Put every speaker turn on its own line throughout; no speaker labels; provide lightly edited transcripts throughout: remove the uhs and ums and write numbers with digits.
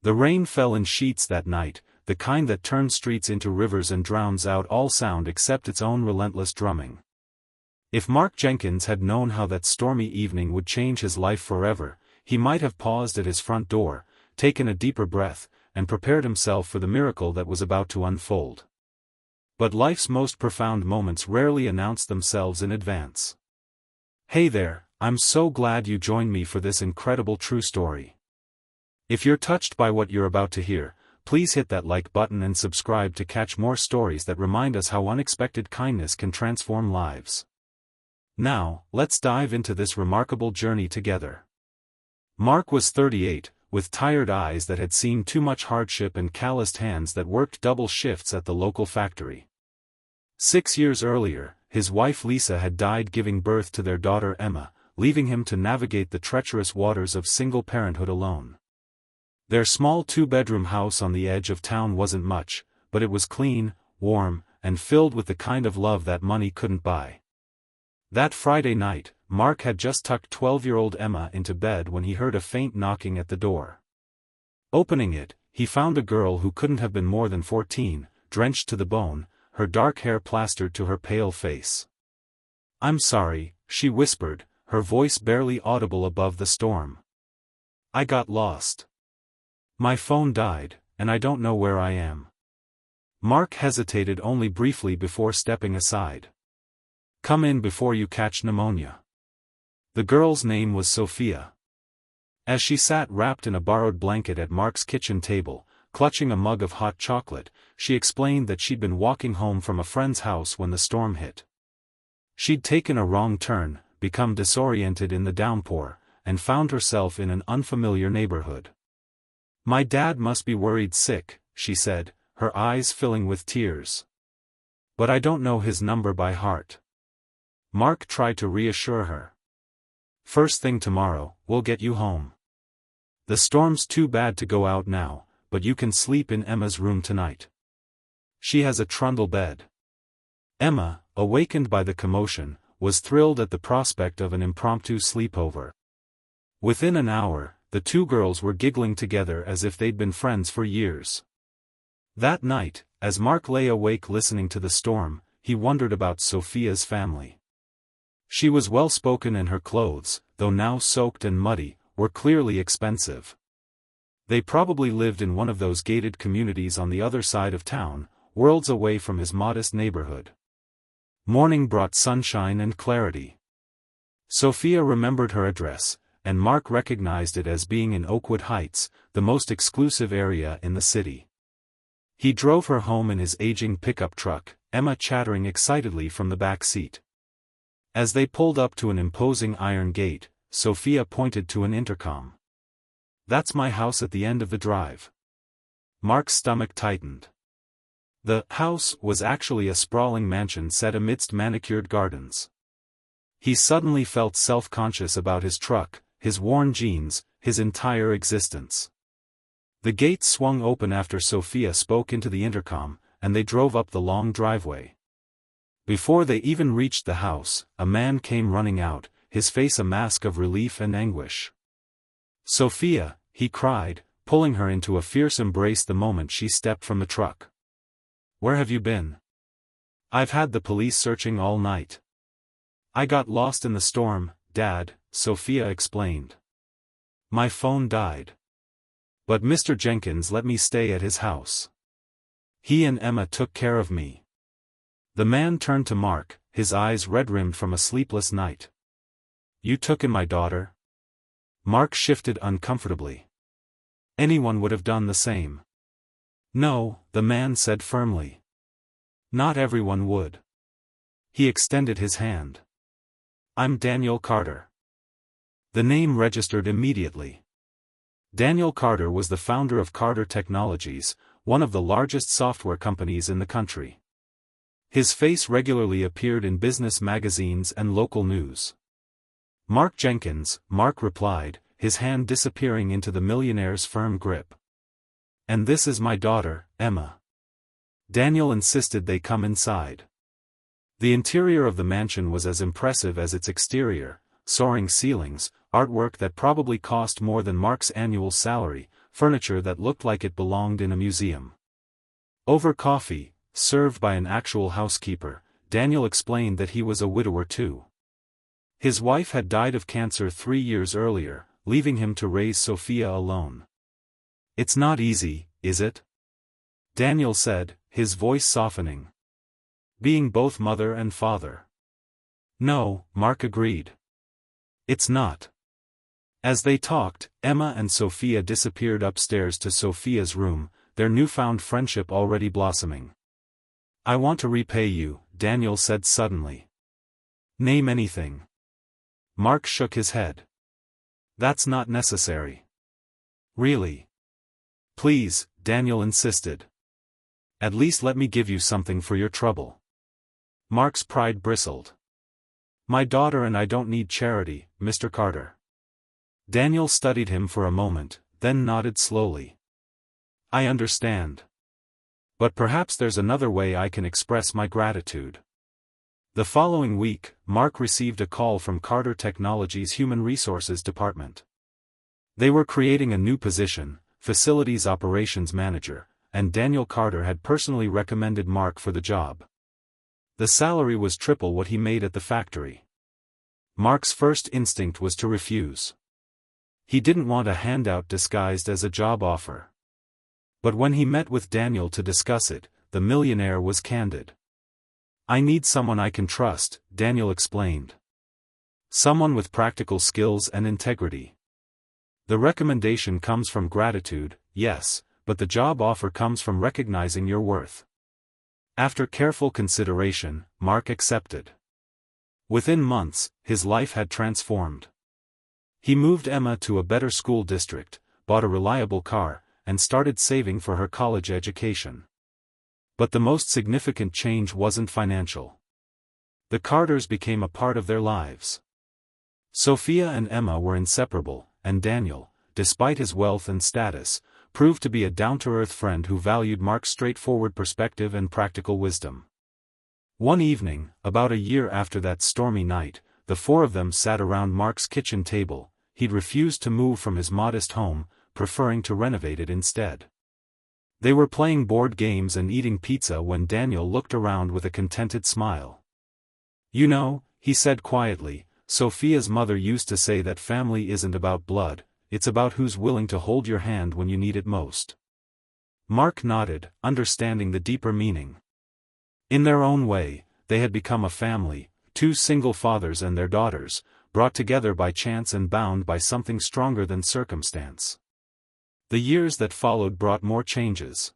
The rain fell in sheets that night, the kind that turns streets into rivers and drowns out all sound except its own relentless drumming. If Mark Jenkins had known how that stormy evening would change his life forever, he might have paused at his front door, taken a deeper breath, and prepared himself for the miracle that was about to unfold. But life's most profound moments rarely announce themselves in advance. Hey there, I'm so glad you joined me for this incredible true story. If you're touched by what you're about to hear, please hit that like button and subscribe to catch more stories that remind us how unexpected kindness can transform lives. Now, let's dive into this remarkable journey together. Mark was 38, with tired eyes that had seen too much hardship and calloused hands that worked double shifts at the local factory. 6 years earlier, his wife Lisa had died giving birth to their daughter Emma, leaving him to navigate the treacherous waters of single parenthood alone. Their small 2-bedroom house on the edge of town wasn't much, but it was clean, warm, and filled with the kind of love that money couldn't buy. That Friday night, Mark had just tucked 12-year-old Emma into bed when he heard a faint knocking at the door. Opening it, he found a girl who couldn't have been more than 14, drenched to the bone, her dark hair plastered to her pale face. "I'm sorry," she whispered, her voice barely audible above the storm. "I got lost. My phone died, and I don't know where I am." Mark hesitated only briefly before stepping aside. "Come in before you catch pneumonia." The girl's name was Sophia. As she sat wrapped in a borrowed blanket at Mark's kitchen table, clutching a mug of hot chocolate, she explained that she'd been walking home from a friend's house when the storm hit. She'd taken a wrong turn, become disoriented in the downpour, and found herself in an unfamiliar neighborhood. "My dad must be worried sick," she said, her eyes filling with tears. "But I don't know his number by heart." Mark tried to reassure her. "First thing tomorrow, we'll get you home. The storm's too bad to go out now, but you can sleep in Emma's room tonight. She has a trundle bed." Emma, awakened by the commotion, was thrilled at the prospect of an impromptu sleepover. Within an hour, the two girls were giggling together as if they'd been friends for years. That night, as Mark lay awake listening to the storm, he wondered about Sophia's family. She was well-spoken and her clothes, though now soaked and muddy, were clearly expensive. They probably lived in one of those gated communities on the other side of town, worlds away from his modest neighborhood. Morning brought sunshine and clarity. Sophia remembered her address, and Mark recognized it as being in Oakwood Heights, the most exclusive area in the city. He drove her home in his aging pickup truck, Emma chattering excitedly from the back seat. As they pulled up to an imposing iron gate, Sophia pointed to an intercom. "That's my house at the end of the drive." Mark's stomach tightened. The house was actually a sprawling mansion set amidst manicured gardens. He suddenly felt self-conscious about his truck, his worn jeans, his entire existence. The gate swung open after Sophia spoke into the intercom, and they drove up the long driveway. Before they even reached the house, a man came running out, his face a mask of relief and anguish. "Sophia," he cried, pulling her into a fierce embrace the moment she stepped from the truck. "Where have you been?" "I've had the police searching all night. I got lost in the storm, Dad," Sophia explained. "My phone died. But Mr. Jenkins let me stay at his house. He and Emma took care of me." The man turned to Mark, his eyes red-rimmed from a sleepless night. "You took in my daughter?" Mark shifted uncomfortably. "Anyone would have done the same." "No," the man said firmly. "Not everyone would." He extended his hand. "I'm Daniel Carter." The name registered immediately. Daniel Carter was the founder of Carter Technologies, one of the largest software companies in the country. His face regularly appeared in business magazines and local news. "Mark Jenkins," Mark replied, his hand disappearing into the Millionaire's firm grip. "And this is my daughter, Emma." Daniel insisted they come inside. The interior of the mansion was as impressive as its exterior: soaring ceilings, artwork that probably cost more than Mark's annual salary, furniture that looked like it belonged in a museum. Over coffee, served by an actual housekeeper, Daniel explained that he was a widower too. His wife had died of cancer 3 years earlier, leaving him to raise Sophia alone. "It's not easy, is it?" Daniel said, his voice softening. "Being both mother and father." "No," Mark agreed. "It's not." As they talked, Emma and Sophia disappeared upstairs to Sophia's room, their newfound friendship already blossoming. "I want to repay you," Daniel said suddenly. "Name anything." Mark shook his head. "That's not necessary." "Really?" "Please," Daniel insisted. "At least let me give you something for your trouble." Mark's pride bristled. "My daughter and I don't need charity, Mr. Carter." Daniel studied him for a moment, then nodded slowly. "I understand. But perhaps there's another way I can express my gratitude." The following week, Mark received a call from Carter Technology's Human Resources Department. They were creating a new position, Facilities Operations Manager, and Daniel Carter had personally recommended Mark for the job. The salary was triple what he made at the factory. Mark's first instinct was to refuse. He didn't want a handout disguised as a job offer. But when he met with Daniel to discuss it, the millionaire was candid. "I need someone I can trust," Daniel explained. "Someone with practical skills and integrity. The recommendation comes from gratitude, yes, but the job offer comes from recognizing your worth." After careful consideration, Mark accepted. Within months, his life had transformed. He moved Emma to a better school district, bought a reliable car, and started saving for her college education. But the most significant change wasn't financial. The Carters became a part of their lives. Sophia and Emma were inseparable, and Daniel, despite his wealth and status, proved to be a down-to-earth friend who valued Mark's straightforward perspective and practical wisdom. One evening, about a year after that stormy night, the four of them sat around Mark's kitchen table. He'd refused to move from his modest home, preferring to renovate it instead. They were playing board games and eating pizza when Daniel looked around with a contented smile. "You know," he said quietly, "Sophia's mother used to say that family isn't about blood, it's about who's willing to hold your hand when you need it most." Mark nodded, understanding the deeper meaning. In their own way, they had become a family, two single fathers and their daughters, brought together by chance and bound by something stronger than circumstance. The years that followed brought more changes.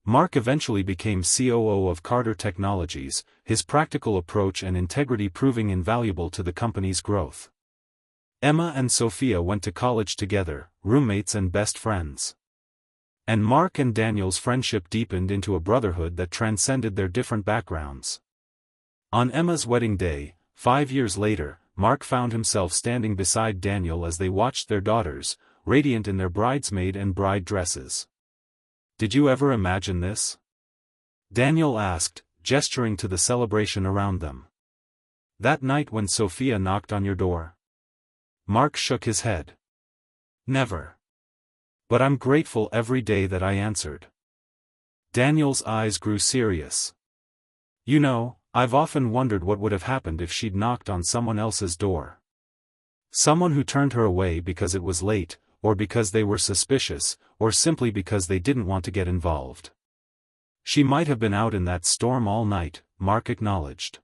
Mark eventually became COO of Carter Technologies, his practical approach and integrity proving invaluable to the company's growth. Emma and Sophia went to college together, roommates and best friends. And Mark and Daniel's friendship deepened into a brotherhood that transcended their different backgrounds. On Emma's wedding day, 5 years later, Mark found himself standing beside Daniel as they watched their daughters, radiant in their bridesmaid and bride dresses. "Did you ever imagine this?" Daniel asked, gesturing to the celebration around them. "That night when Sophia knocked on your door?" Mark shook his head. "Never. But I'm grateful every day that I answered." Daniel's eyes grew serious. "You know, I've often wondered what would have happened if she'd knocked on someone else's door. Someone who turned her away because it was late, or because they were suspicious, or simply because they didn't want to get involved. She might have been out in that storm all night," Mark acknowledged.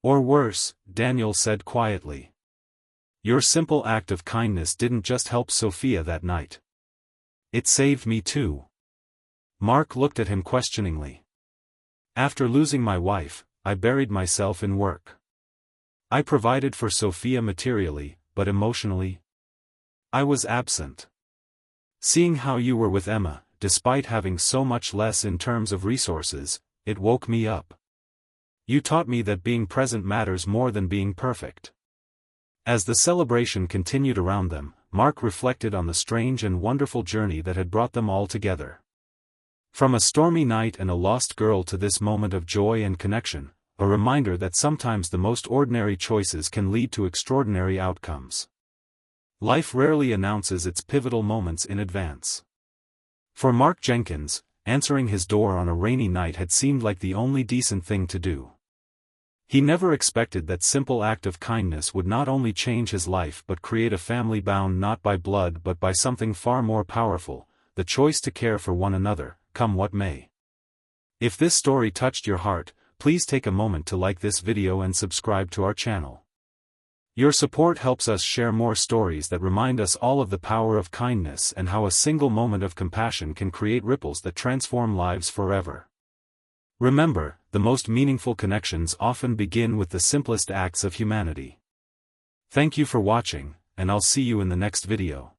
"Or worse," Daniel said quietly. "Your simple act of kindness didn't just help Sophia that night. It saved me too." Mark looked at him questioningly. "After losing my wife, I buried myself in work. I provided for Sophia materially, but emotionally, I was absent. Seeing how you were with Emma, despite having so much less in terms of resources, it woke me up. You taught me that being present matters more than being perfect." As the celebration continued around them, Mark reflected on the strange and wonderful journey that had brought them all together. From a stormy night and a lost girl to this moment of joy and connection, a reminder that sometimes the most ordinary choices can lead to extraordinary outcomes. Life rarely announces its pivotal moments in advance. For Mark Jenkins, answering his door on a rainy night had seemed like the only decent thing to do. He never expected that simple act of kindness would not only change his life but create a family bound not by blood but by something far more powerful, the choice to care for one another, come what may. If this story touched your heart, please take a moment to like this video and subscribe to our channel. Your support helps us share more stories that remind us all of the power of kindness and how a single moment of compassion can create ripples that transform lives forever. Remember, the most meaningful connections often begin with the simplest acts of humanity. Thank you for watching, and I'll see you in the next video.